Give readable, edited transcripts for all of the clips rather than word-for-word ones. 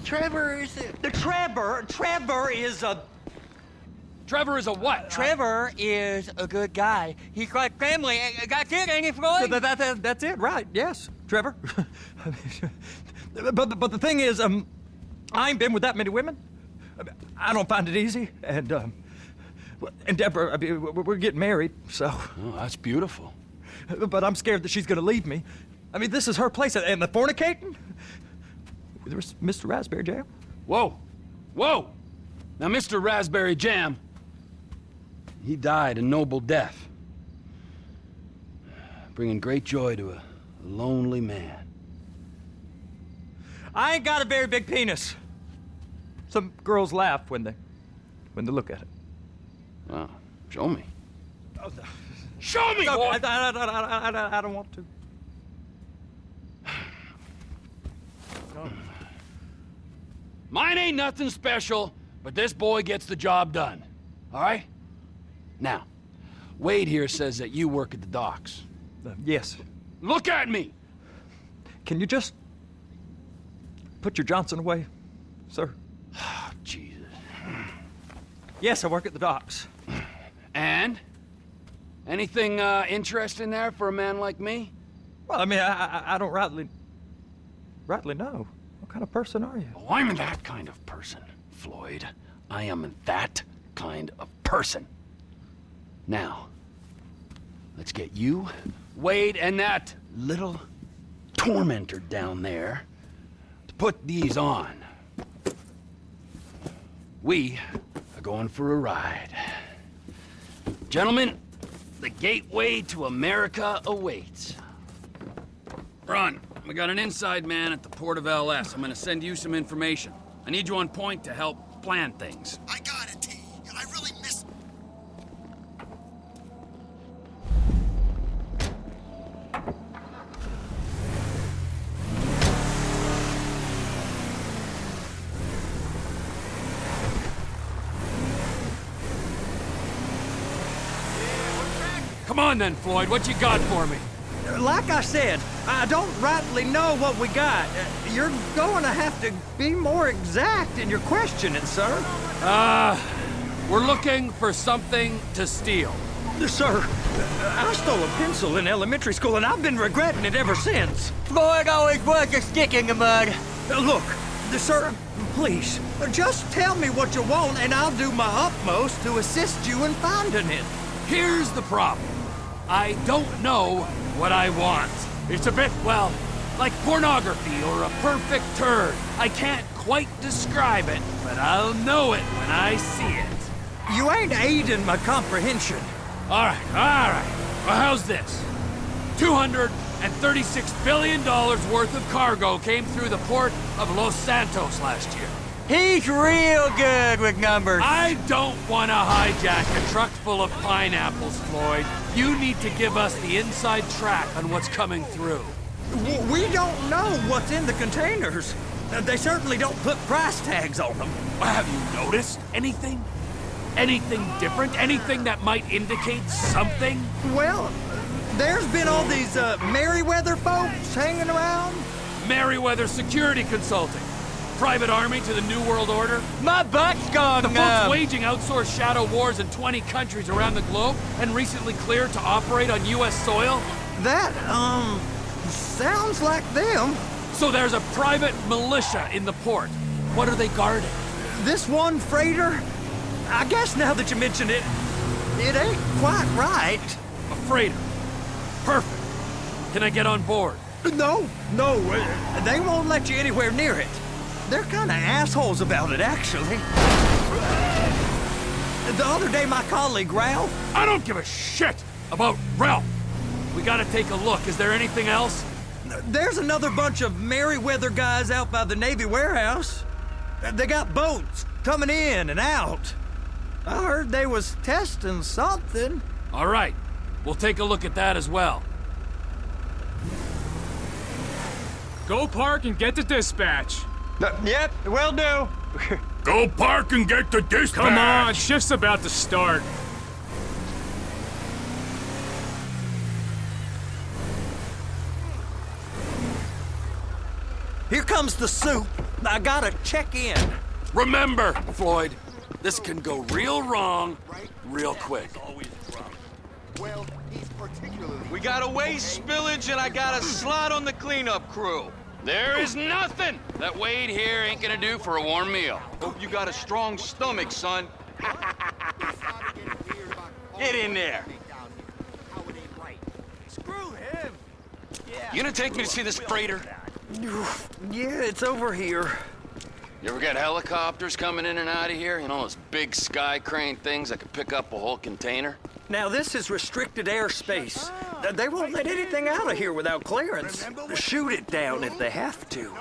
Trevor is Trevor is a... Trevor is a what? Trevor is a good guy. He's like family. That's it, ain't it, Floyd? That's it, right? Yes, Trevor. but the thing is, I ain't been with that many women. I don't find it easy, and Deborah, I mean, we're getting married, so. Oh, that's beautiful. But I'm scared that she's gonna leave me. I mean, this is her place, and the fornicating? There's Mr. Raspberry Jam. Whoa, whoa! Now, Mr. Raspberry Jam, he died a noble death, bringing great joy to a lonely man. I ain't got a very big penis. Some girls laugh when they look at it. Wow, show me. Oh, no. Show me, No, boy! I don't want to. Mine ain't nothing special, but this boy gets the job done. All right? Now, Wade here says that you work at the docks. Yes. Look at me! Can you just put your Johnson away, sir? Oh, Jesus. Yes, I work at the docks. And? Anything interesting there for a man like me? Well, I mean, I don't rightly know. What kind of person are you? Oh, I'm that kind of person, Floyd. I am that kind of person. Now, let's get you, Wade, and that little tormentor down there to put these on. We are going for a ride. Gentlemen, the gateway to America awaits. Ron, we got an inside man at the port of LS. I'm gonna send you some information. I need you on point to help plan things. I got it, T. I really miss... Come on then, Floyd, what you got for me? Like I said, I don't rightly know what we got. You're going to have to be more exact in your questioning, sir. We're looking for something to steal. Sir, I stole a pencil in elementary school, and I've been regretting it ever since. Floyd always was a stick in the mud. Look, sir, please, just tell me what you want, and I'll do my utmost to assist you in finding it. Here's the problem. I don't know what I want. It's a bit, well, like pornography or a perfect turd. I can't quite describe it, but I'll know it when I see it. You ain't aiding my comprehension. All right. Well, how's this? $236 billion worth of cargo came through the port of Los Santos last year. He's real good with numbers. I don't want to hijack a truck full of pineapples, Floyd. You need to give us the inside track on what's coming through. We don't know what's in the containers. They certainly don't put price tags on them. Have you noticed anything? Anything different? Anything that might indicate something? Well, there's been all these Merryweather folks hanging around. Merryweather Security Consulting. Private army to the New World Order. My butt's gone The numb. folks waging outsourced shadow wars in 20 countries around the globe and recently cleared to operate on U.S. soil. That, sounds like them. So there's a private militia in the port. What are they guarding? This one freighter, I guess now that you mention it, it ain't quite right. A freighter. Perfect. Can I get on board? No, they won't let you anywhere near it. They're kind of assholes about it, actually. The other day, my colleague, Ralph... I don't give a shit about Ralph. We gotta take a look. Is there anything else? There's another bunch of Merryweather guys out by the Navy warehouse. They got boats coming in and out. I heard they was testing something. All right. We'll take a look at that as well. Go park and get to dispatch. Yep, will do. Go park and get the dispatch! Come on, shift's about to start. Here comes the soup. I gotta check in. Remember, Floyd, this can go real wrong real quick. Well, he's particularly... We got a waste spillage and I got a slot on the cleanup crew. There is nothing that Wade here ain't gonna do for a warm meal. Hope you got a strong stomach, son. Get in there. Screw him. You gonna take me to see this freighter? Yeah, it's over here. You ever got helicopters coming in and out of here? You know, those big sky crane things that could pick up a whole container? Now, this is restricted airspace. They won't let anything out of here without clearance. Shoot it down if they have to.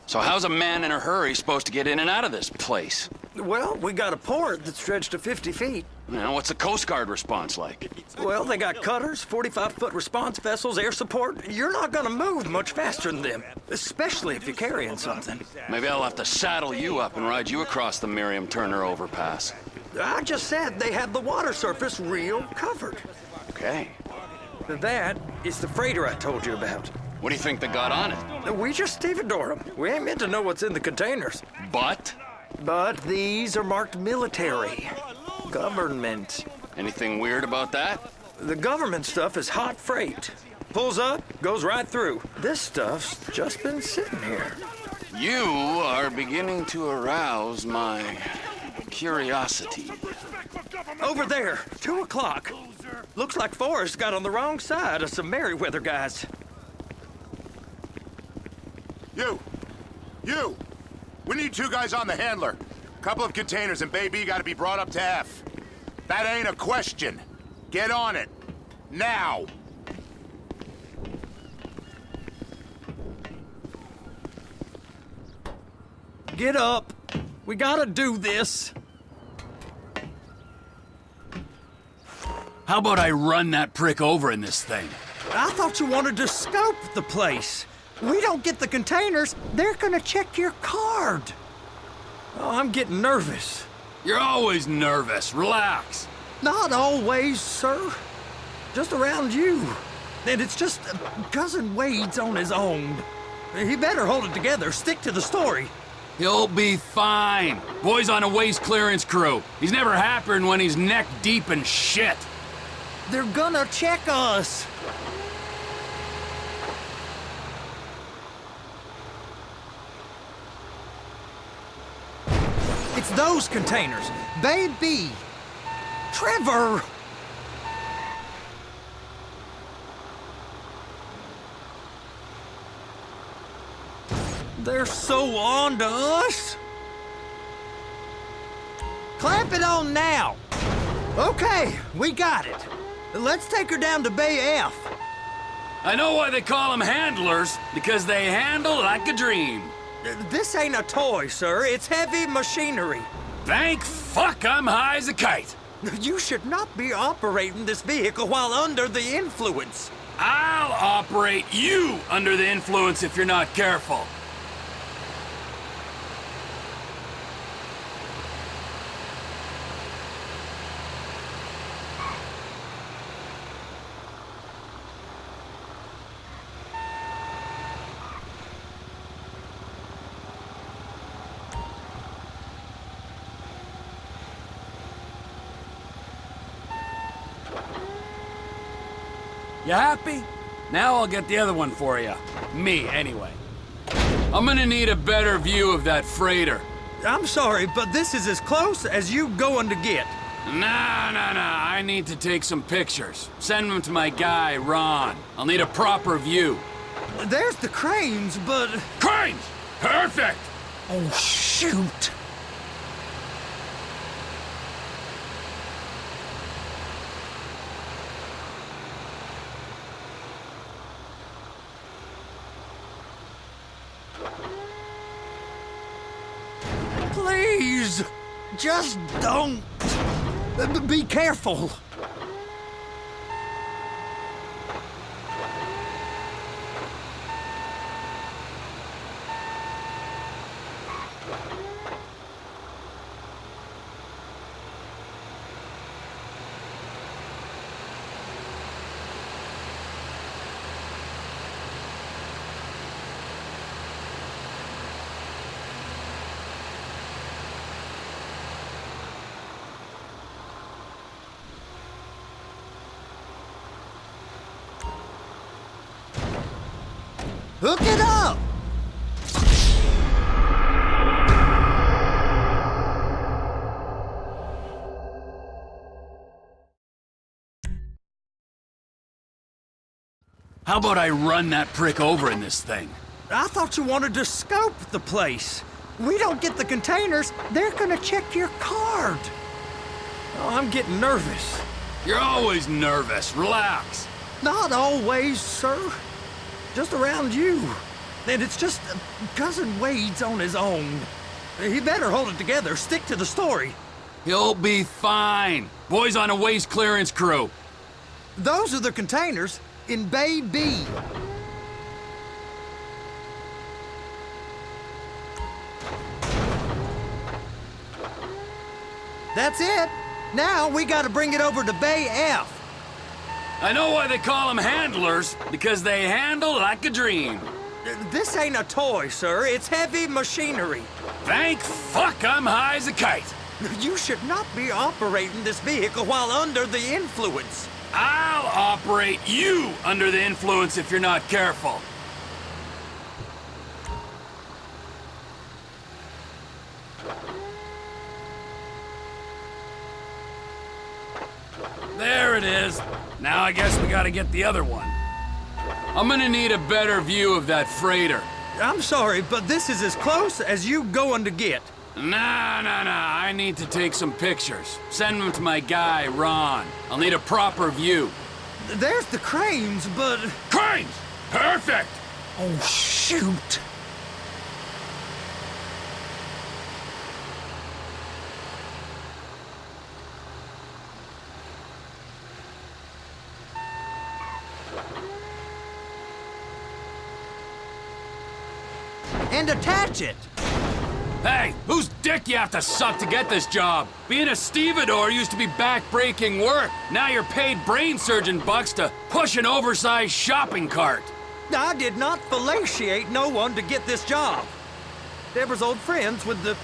So how's a man in a hurry supposed to get in and out of this place? Well, we got a port that's stretched to 50 feet. You know, what's the Coast Guard response like? Well, they got cutters, 45-foot response vessels, air support. You're not gonna move much faster than them, especially if you're carrying something. Maybe I'll have to saddle you up and ride you across the Miriam Turner overpass. I just said they have the water surface real covered. Okay. That is the freighter I told you about. What do you think they got on it? We just stevedore them. We ain't meant to know what's in the containers. But? But these are marked military. Government. Anything weird about that? The government stuff is hot freight. Pulls up, goes right through. This stuff's just been sitting here. You are beginning to arouse my curiosity. Over there, 2 o'clock. Looks like Forrest got on the wrong side of some Merryweather guys. You! We need 2 guys on the handler. Couple of containers and Bay B gotta be brought up to F. That ain't a question. Get on it. Now! Get up. We gotta do this. How about I run that prick over in this thing? I thought you wanted to scope the place. We don't get the containers, they're gonna check your card. Oh, I'm getting nervous. You're always nervous. Relax. Not always, sir. Just around you. And it's just Cousin Wade's on his own. He better hold it together, stick to the story. He'll be fine. Boy's on a waste clearance crew. He's never happier than when he's neck deep in shit. They're gonna check us. It's those containers. Baby. Trevor. They're so on to us. Clamp it on now. Okay, we got it. Let's take her down to Bay F. I know why they call them handlers, because they handle like a dream. This ain't a toy, sir. It's heavy machinery. Thank fuck I'm high as a kite. You should not be operating this vehicle while under the influence. I'll operate you under the influence if you're not careful. You happy? Now I'll get the other one for you. Me, anyway. I'm gonna need a better view of that freighter. I'm sorry, but this is as close as you going to get. Nah. I need to take some pictures. Send them to my guy, Ron. I'll need a proper view. There's the cranes, but... Cranes! Perfect! Oh, shoot. Please, just don't. Be careful. Hook it up! How about I run that prick over in this thing? I thought you wanted to scope the place. We don't get the containers, they're gonna check your card. Oh, I'm getting nervous. You're always nervous. Relax. Not always, sir. Just around you. And it's just Cousin Wade's on his own. He better hold it together, stick to the story. He'll be fine. Boy's on a waste clearance crew. Those are the containers in Bay B. That's it. Now we gotta bring it over to Bay F. I know why they call them handlers, because they handle like a dream. This ain't a toy, sir. It's heavy machinery. Thank fuck I'm high as a kite. You should not be operating this vehicle while under the influence. I'll operate you under the influence if you're not careful. There it is. Now I guess we gotta get the other one. I'm gonna need a better view of that freighter. I'm sorry, but this is as close as you going to get. Nah. I need to take some pictures. Send them to my guy, Ron. I'll need a proper view. There's the cranes, but... Cranes! Perfect! Oh, shoot. And attach it. Hey, whose dick you have to suck to get this job? Being a stevedore used to be back-breaking work. Now you're paid brain surgeon bucks to push an oversized shopping cart. I did not fellatiate no one to get this job. Deborah's old friends with the...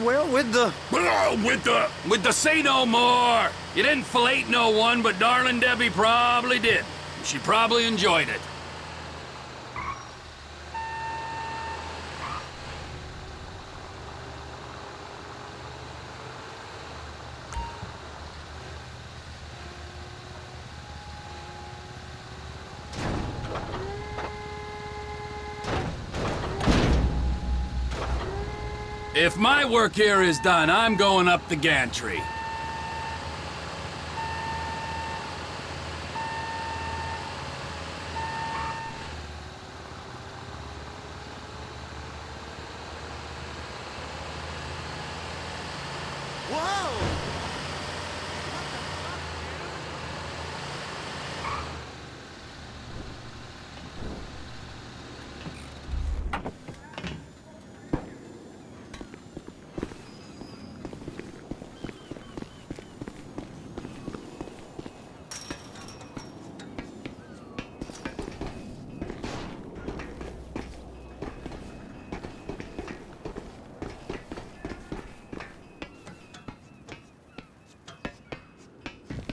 well, with the... With the say no more. You didn't fillet no one, but darling Debbie probably did. She probably enjoyed it. If my work here is done, I'm going up the gantry.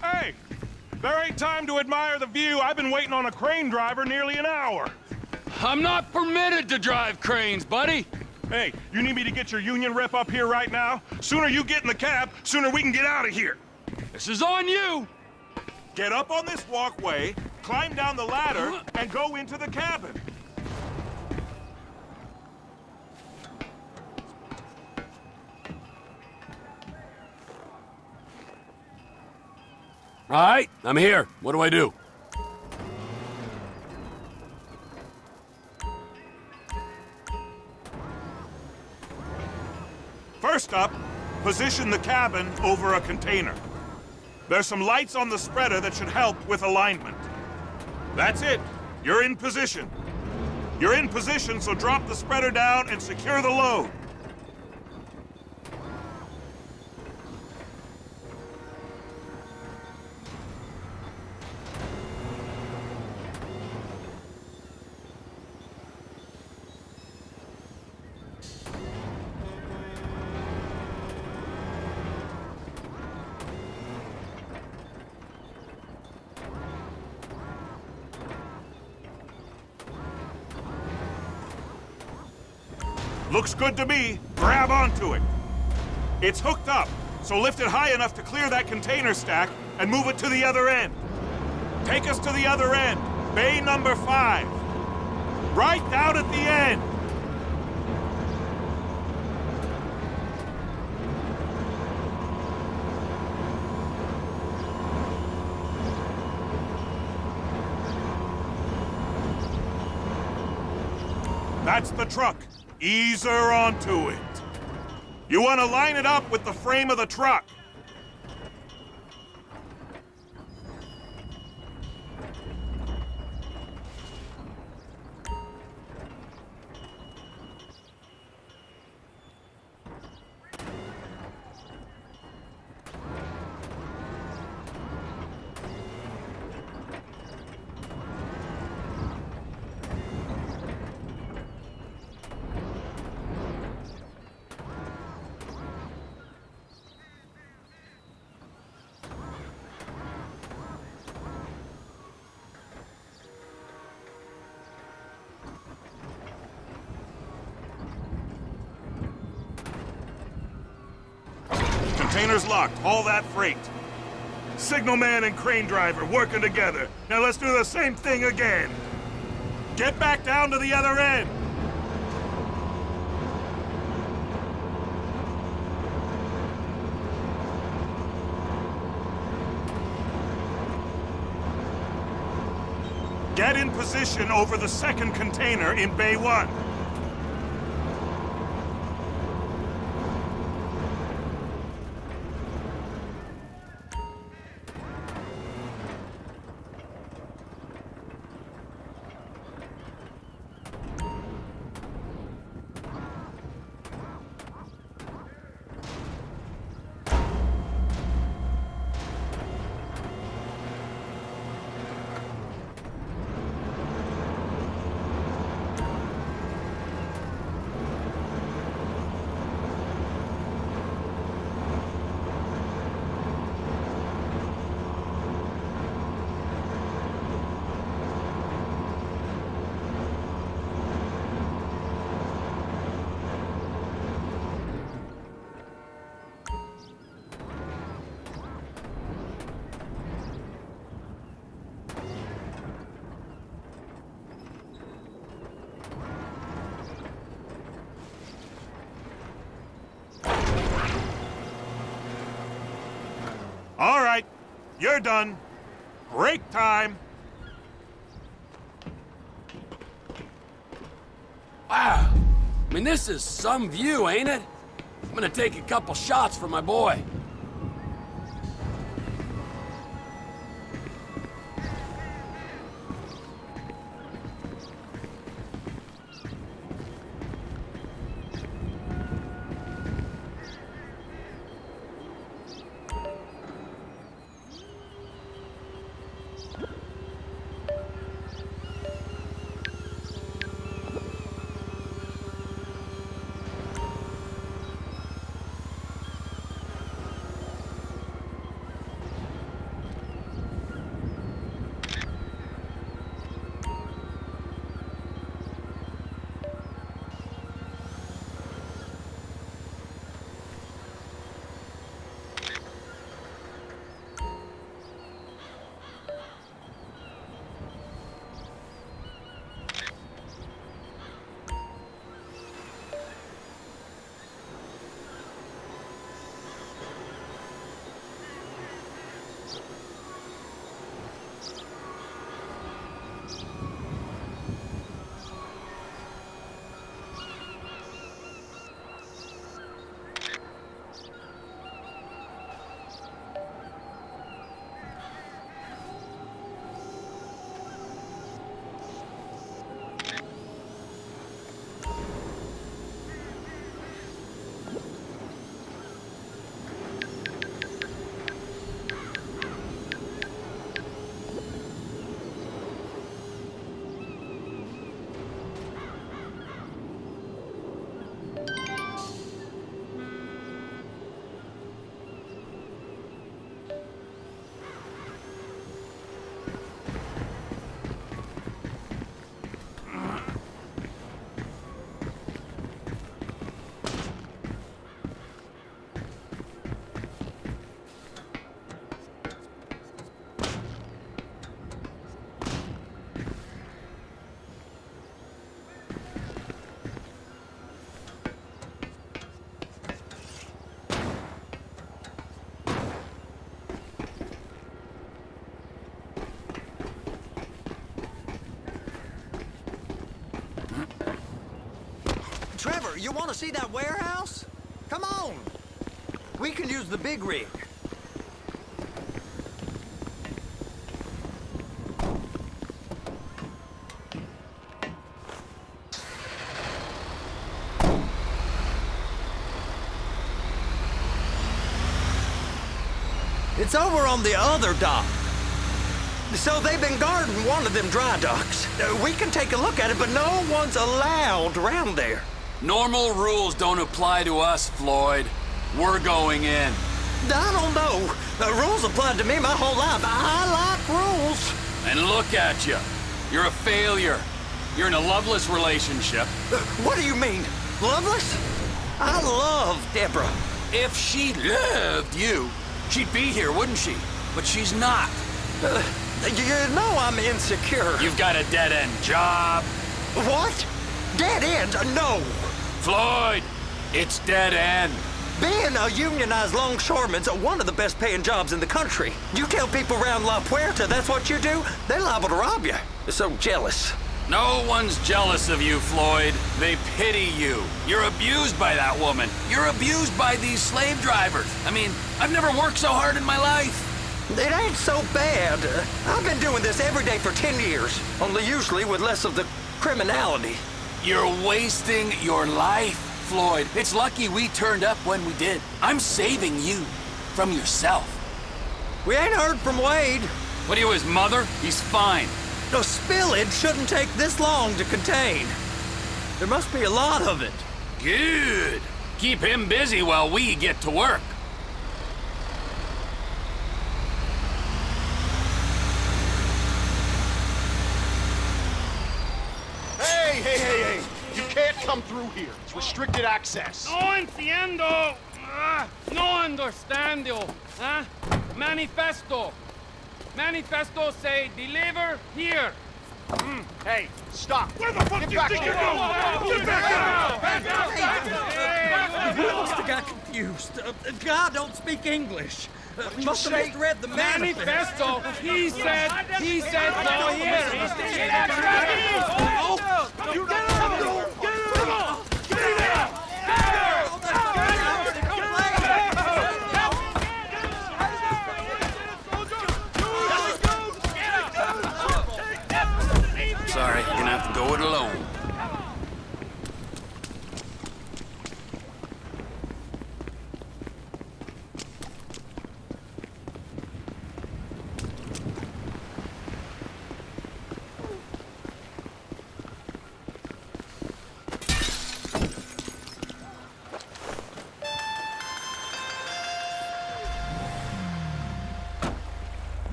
Hey, there ain't time to admire the view. I've been waiting on a crane driver nearly an hour. I'm not permitted to drive cranes, buddy. Hey, you need me to get your union rep up here right now? Sooner you get in the cab, sooner we can get out of here. This is on you. Get up on this walkway, climb down the ladder, and go into the cabin. All right, I'm here. What do I do? First up, position the cabin over a container. There's some lights on the spreader that should help with alignment. That's it. You're in position. You're in position, so drop the spreader down and secure the load. Looks good to me. Grab onto it. It's hooked up, so lift it high enough to clear that container stack and move it to the other end. Take us to the other end. Bay number 5. Right down at the end. That's the truck. Ease her onto it. You want to line it up with the frame of the truck. Container's locked. Haul that freight. Signalman and crane driver working together. Now let's do the same thing again. Get back down to the other end. Get in position over the second container in Bay 1. All right, you're done. Break time. Wow. I mean, this is some view, ain't it? I'm gonna take a couple shots for my boy. Trevor, you want to see that warehouse? Come on. We can use the big rig. It's over on the other dock. So they've been guarding one of them dry docks. We can take a look at it, but no one's allowed around there. Normal rules don't apply to us, Floyd. We're going in. I don't know. The rules applied to me my whole life. I like rules. And look at you. You're a failure. You're in a loveless relationship. What do you mean? Loveless? I love Deborah. If she loved you, she'd be here, wouldn't she? But she's not. You know I'm insecure. You've got a dead-end job. What? Dead end? No. Floyd, it's dead end. Being a unionized longshoreman's one of the best paying jobs in the country. You tell people around La Puerta that's what you do, they're liable to rob you. They're so jealous. No one's jealous of you, Floyd. They pity you. You're abused by that woman. You're abused by these slave drivers. I mean, I've never worked so hard in my life. It ain't so bad. I've been doing this every day for 10 years, only usually with less of the criminality. You're wasting your life, Floyd. It's lucky we turned up when we did. I'm saving you from yourself. We ain't heard from Wade. What are you, his mother? He's fine. The spillage shouldn't take this long to contain. There must be a lot of it. Good. Keep him busy while we get to work. Hey! You can't come through here. It's restricted access. No entiendo. No understando. Huh? Manifesto. Manifesto say deliver here. Hey, stop. Where the fuck do you think you're going? Get back out! We must have got confused. God don't speak English. Must have misread the Manifesto. He said no here. You got it! Get it out! Get it out! Sorry, you're gonna have to go it alone.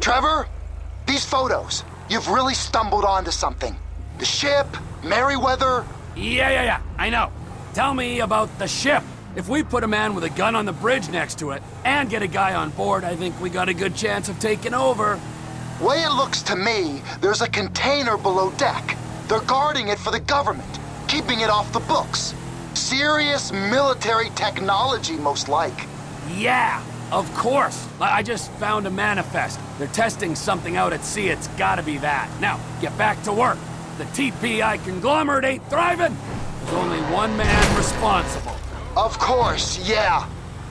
Trevor, these photos, you've really stumbled onto something. The ship, Merryweather. Yeah, I know. Tell me about the ship. If we put a man with a gun on the bridge next to it and get a guy on board, I think we got a good chance of taking over. Way it looks to me, there's a container below deck. They're guarding it for the government, keeping it off the books. Serious military technology, most like. Yeah, of course. I just found a manifest. They're testing something out at sea. It's gotta be that. Now, get back to work. The TPI conglomerate ain't thriving. There's only one man responsible. Of course, yeah.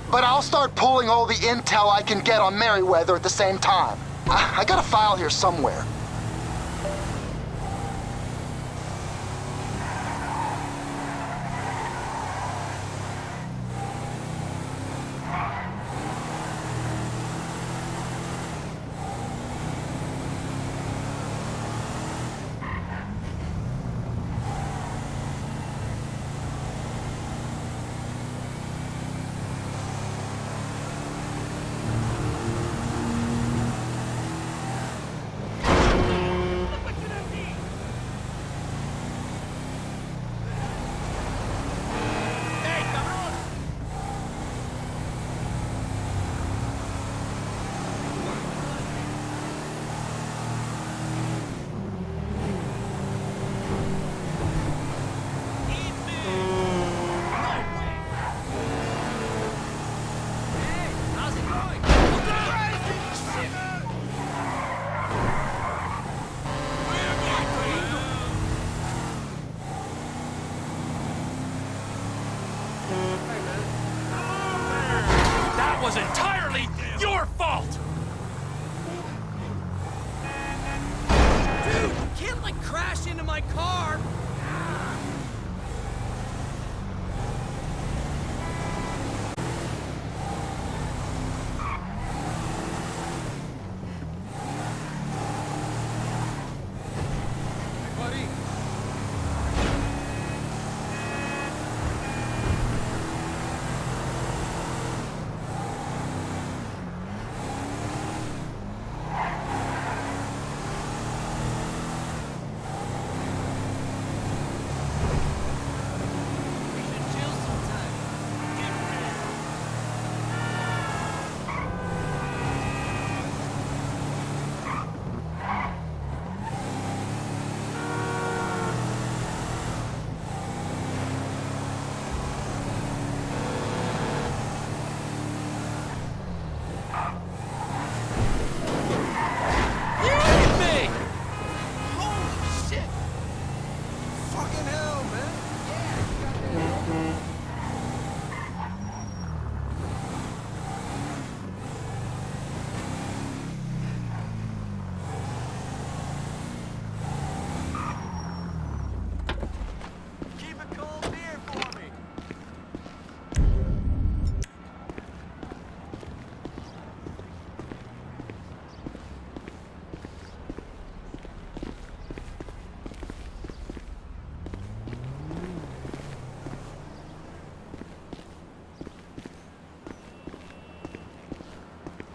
But I'll start pulling all the intel I can get on Merryweather at the same time. I got a file here somewhere. was entirely your fault! Dude, you can't, like, crash into my car!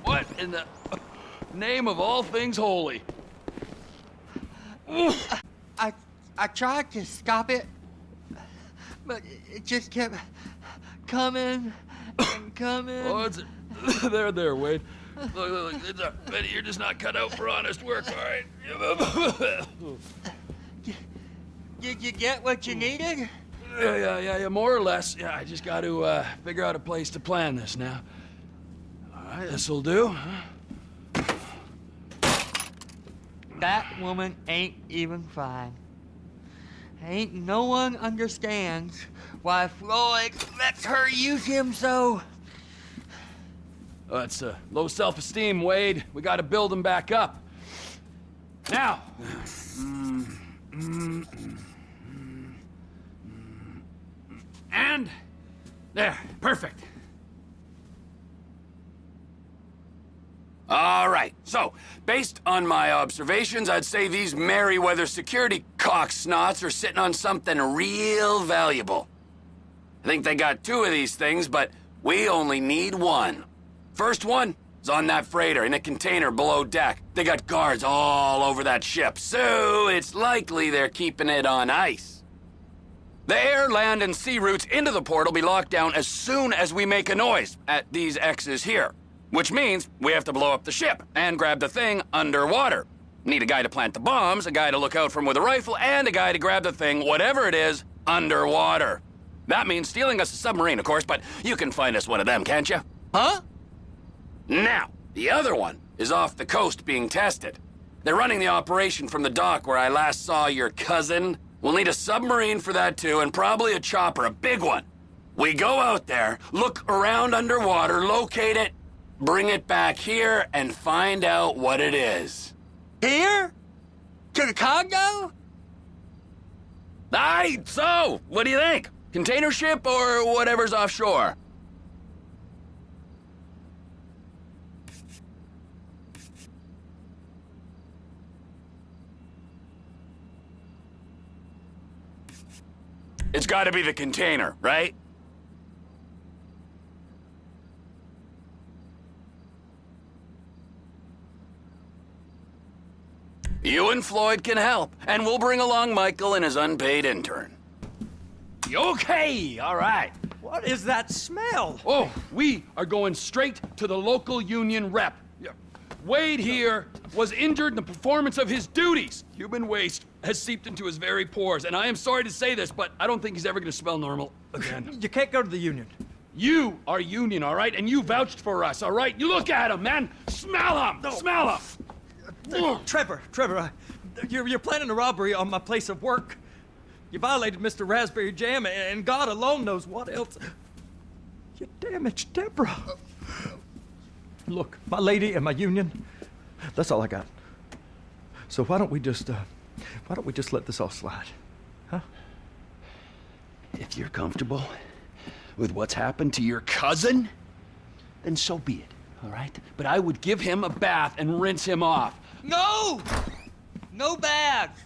What in the name of all things holy? I tried to stop it, but it just kept coming and coming. Oh, it's there, Wade. Look, it's Betty, you're just not cut out for honest work, all right? Did you get what you needed? Yeah, more or less. Yeah, I just got to figure out a place to plan this now. All right, this'll do. Huh? That woman ain't even fine. Ain't no one understands why Floyd lets her use him so. Oh, that's low self-esteem, Wade. We got to build him back up. Now. And there, perfect. All right, so, based on my observations, I'd say these Merryweather security cocksnots are sitting on something real valuable. I think they got 2 of these things, but we only need 1. First one is on that freighter in a container below deck. They got guards all over that ship, so it's likely they're keeping it on ice. The air, land, and sea routes into the port will be locked down as soon as we make a noise at these X's here. Which means we have to blow up the ship and grab the thing underwater. Need a guy to plant the bombs, a guy to look out for him with a rifle, and a guy to grab the thing, whatever it is, underwater. That means stealing us a submarine, of course, but you can find us one of them, can't you? Huh? Now, the other one is off the coast being tested. They're running the operation from the dock where I last saw your cousin. We'll need a submarine for that too, and probably a chopper, a big one. We go out there, look around underwater, locate it, bring it back here, and find out what it is. Here? To the Congo? Aye, so, what do you think? Container ship or whatever's offshore? It's gotta be the container, right? You and Floyd can help, and we'll bring along Michael and his unpaid intern. Okay, all right. What is that smell? Oh, we are going straight to the local union rep. Wade here was injured in the performance of his duties. Human waste has seeped into his very pores, and I am sorry to say this, but I don't think he's ever gonna smell normal again. You can't go to the union. You are union, all right? And you vouched for us, all right? You look at him, man. Smell him. No. Smell him. Trevor, you're planning a robbery on my place of work. You violated Mr. Raspberry Jam, and God alone knows what else. You damaged Deborah. Look, my lady and my union, that's all I got. So why don't we just let this all slide? Huh? If you're comfortable with what's happened to your cousin, then so be it, all right? But I would give him a bath and rinse him off. No! No baths!